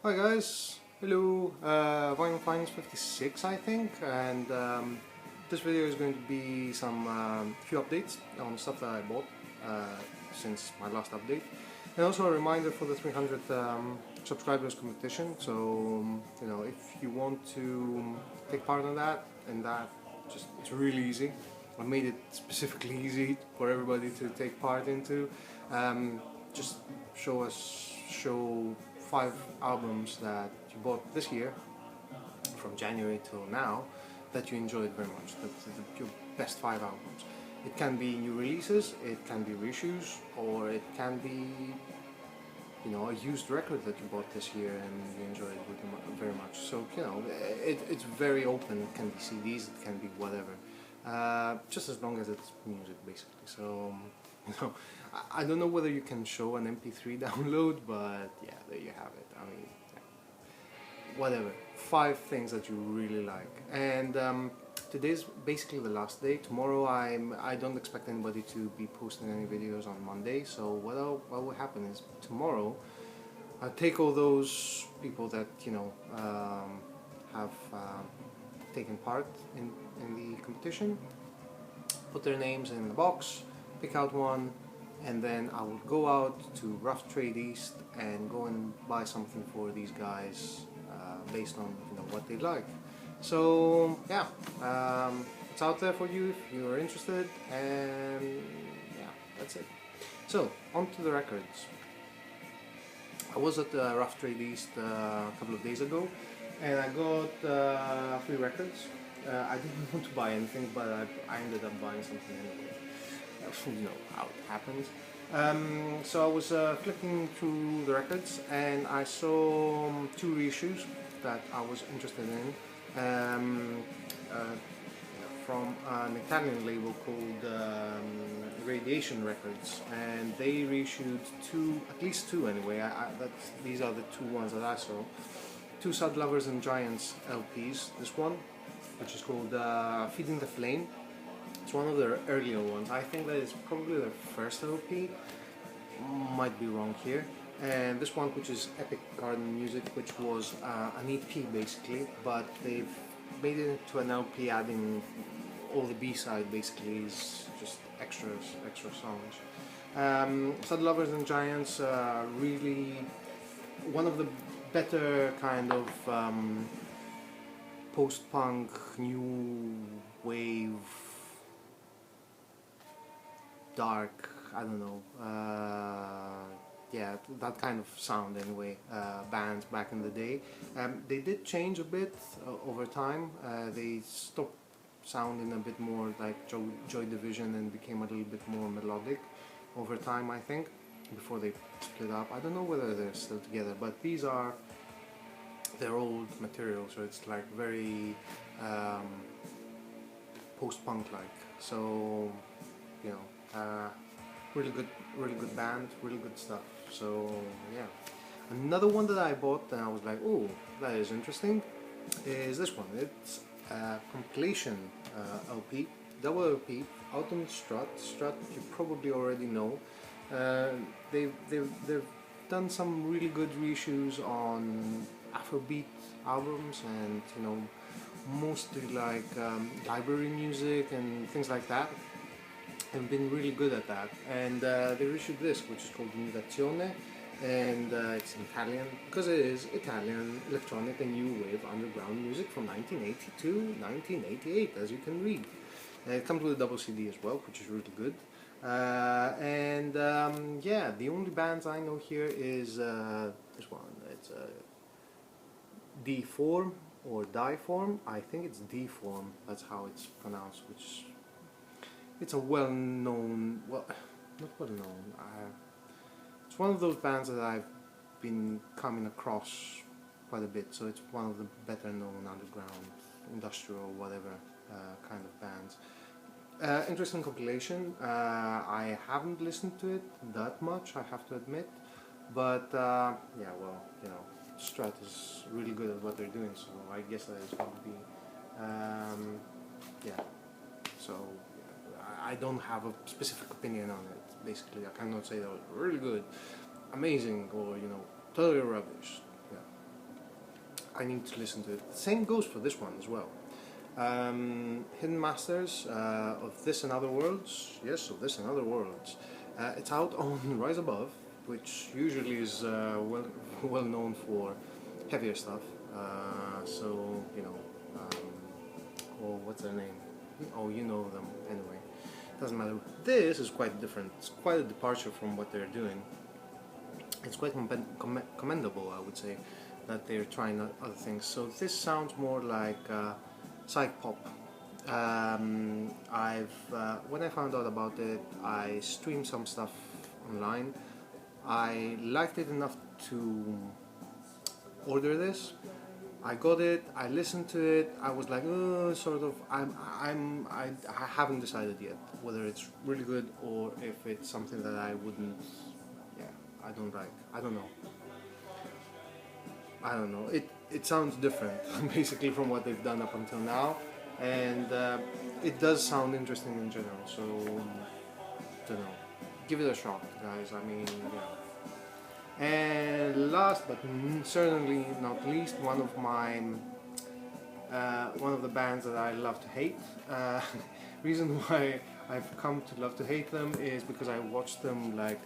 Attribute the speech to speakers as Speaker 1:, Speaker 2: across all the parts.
Speaker 1: Hi guys, hello, Vinyl Finance 56 I think, and this video is going to be some few updates on stuff that I bought since my last update, and also a reminder for the 300 subscribers competition. So you know, if you want to take part in that, it's really easy. I made it specifically easy for everybody to take part into. Just show 5 albums that you bought this year from January till now that you enjoyed very much, your best 5 albums. It can be new releases, it can be reissues, or it can be, you know, a used record that you bought this year and you enjoyed very much. So you know, it's very open. It can be CDs, it can be whatever, just as long as it's music basically. So you know, I don't know whether you can show an MP3 download, but yeah, there you have it. I mean, yeah. Whatever. 5 things that you really like, and today's basically the last day. Tomorrow I don't expect anybody to be posting any videos on Monday. So what will happen is tomorrow I'll take all those people that you know have taken part in the competition, put their names in the box, pick out one, and then I will go out to Rough Trade East and go and buy something for these guys based on what they like. So yeah, it's out there for you if you're interested, and yeah, that's it. So on to the records. I was at Rough Trade East a couple of days ago, and I got 3 records. I didn't want to buy anything, but I ended up buying something anyway. You know how it happens. So I was flicking through the records, and I saw 2 reissues that I was interested in from an Italian label called Radiation Records, and they reissued at least two anyway. These are the 2 ones that I saw. 2 Sad Lovers and Giants LPs. This one, which is called Feeding the Flame. It's one of their earlier ones. I think that is probably their first LP. Might be wrong here. And this one, which is Epic Garden Music, which was an EP basically, but they've made it into an LP, adding all the B-side basically is just extra songs. Sad Lovers and Giants, really one of the better kind of post-punk, new wave, dark, I don't know, yeah, that kind of sound anyway, bands back in the day. They did change a bit over time. They stopped sounding a bit more like Joy Division and became a little bit more melodic over time, I think, before they split up. I don't know whether they're still together, but these are their old material, so it's like very post-punk like. So you know, really good band, really good stuff. So yeah, another one that I bought and I was like, oh, that is interesting, is this one. It's a compilation LP, double LP, out on Strut. You probably already know. They've done some really good reissues on Afrobeat albums, and you know, mostly like library music and things like that. Have been really good at that, and they reissued this, which is called Mutazione, and it's in Italian, because it is Italian electronic and new wave underground music from 1982, 1988, as you can read. It comes with a double CD as well, which is really good. Yeah, the only bands I know here is this one. It's D-Form or Die-Form. I think it's D-Form. That's how it's pronounced. Which it's a well-known, well, not well-known. It's one of those bands that I've been coming across quite a bit. So it's one of the better-known underground, industrial, whatever kind of bands. Interesting compilation. I haven't listened to it that much, I have to admit, but yeah, well, you know, Strat is really good at what they're doing, so I guess that is going to be, yeah. So I don't have a specific opinion on it. Basically, I cannot say that it was really good, amazing, or you know, totally rubbish. Yeah. I need to listen to it. The same goes for this one as well. Hidden Masters of This and Other Worlds. Yes, of This and Other Worlds. It's out on Rise Above, which usually is well known for heavier stuff. So you know, oh, what's their name? Oh, you know them anyway. Doesn't matter. This is quite different. It's quite a departure from what they're doing. It's quite commendable, I would say, that they're trying other things. So this sounds more like psych pop. When I found out about it, I streamed some stuff online. I liked it enough to order this. I got it. I listened to it. I was like, sort of. I haven't decided yet whether it's really good or if it's something that I wouldn't. Yeah, I don't like. I don't know. I don't know. It sounds different, basically, from what they've done up until now, and it does sound interesting in general. So, don't know. Give it a shot, guys. I mean, yeah. And last but certainly not least, one of the bands that I love to hate. Reason why I've come to love to hate them is because I watched them like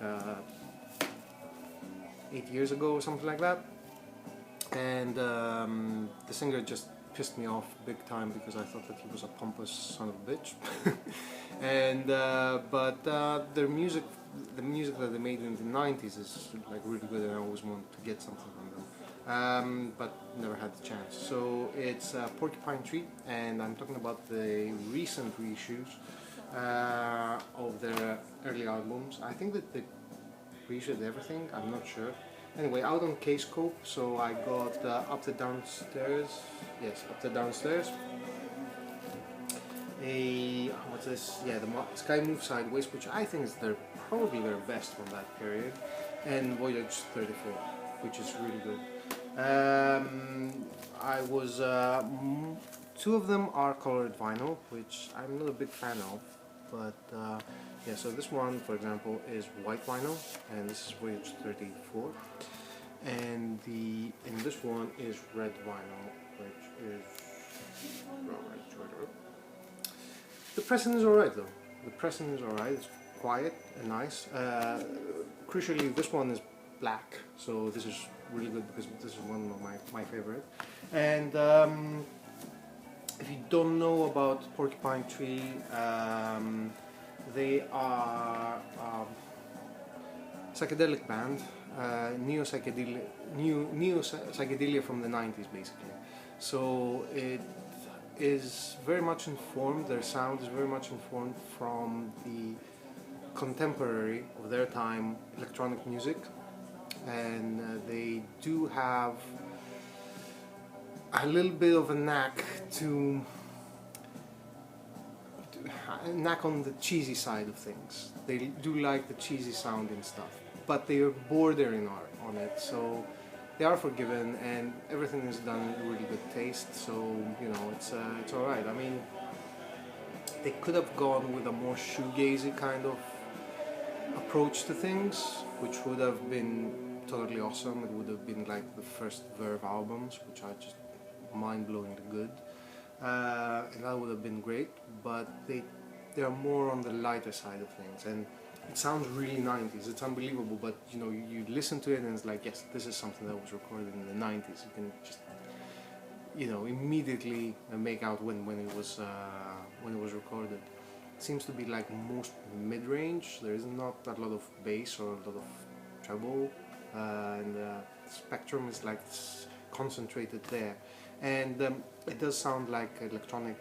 Speaker 1: 8 years ago or something like that, and the singer just pissed me off big time because I thought that he was a pompous son of a bitch. And but their music, the music that they made in the 90s is like really good, and I always wanted to get something from them, but never had the chance. So it's Porcupine Tree, and I'm talking about the recent reissues of their early albums. I think that they reissued everything, I'm not sure. Anyway, out on K-Scope, so I got Up the Downstairs, yes, Up the Downstairs. What's this? Yeah, the Sky Moves Sideways, which I think is probably their best from that period, and Voyage 34, which is really good. I was two of them are colored vinyl, which I'm not a big fan of, but yeah. So this one, for example, is white vinyl, and this is Voyage 34, and this one is red vinyl, which is the pressing is alright though. The pressing is alright. It's quiet and nice. Crucially, this one is black, so this is really good because this is one of my favorite. And if you don't know about Porcupine Tree, they are psychedelic band, neo psychedelia from the 90s basically. So it is very much informed, their sound is very much informed from the contemporary of their time electronic music, and they do have a little bit of a knack on the cheesy side of things. They do like the cheesy sounding stuff, but they are bordering on it, so they are forgiven, and everything is done in really good taste. So you know, it's all right. I mean, they could have gone with a more shoegazy kind of approach to things, which would have been totally awesome. It would have been like the first Verve albums, which are just mind-blowingly good, and that would have been great. But they are more on the lighter side of things, and it sounds really 90s. It's unbelievable, but you know, you listen to it and it's like, yes, this is something that was recorded in the 90s. You can just, you know, immediately make out when it was recorded. It seems to be like most mid-range. There is not a lot of bass or a lot of treble, and the spectrum is like concentrated there. And it does sound like electronic.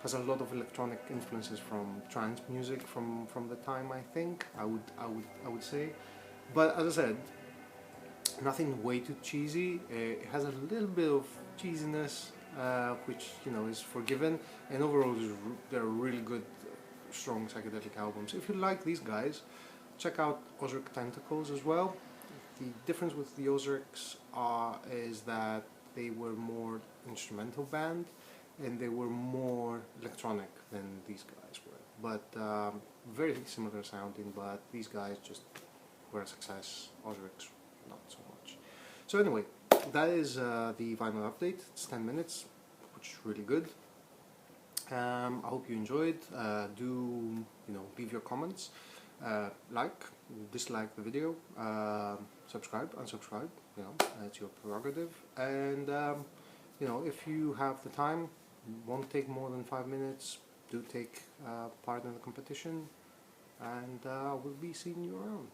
Speaker 1: Has a lot of electronic influences from trance music from the time, I think. I would say, but as I said, nothing way too cheesy. It has a little bit of cheesiness, which you know is forgiven, and overall they're really good, strong psychedelic albums. If you like these guys, check out Ozric Tentacles as well. The difference with the Ozrics is that they were more instrumental band, and they were more electronic than these guys were, but very similar sounding, but these guys just were a success. Ozrics not so much. So anyway, that is the vinyl update. It's 10 minutes, which is really good. I hope you enjoyed. Do leave your comments, like, dislike the video, subscribe, unsubscribe. It's your prerogative. And if you have the time, won't take more than 5 minutes. Do take part in the competition, and we'll be seeing you around.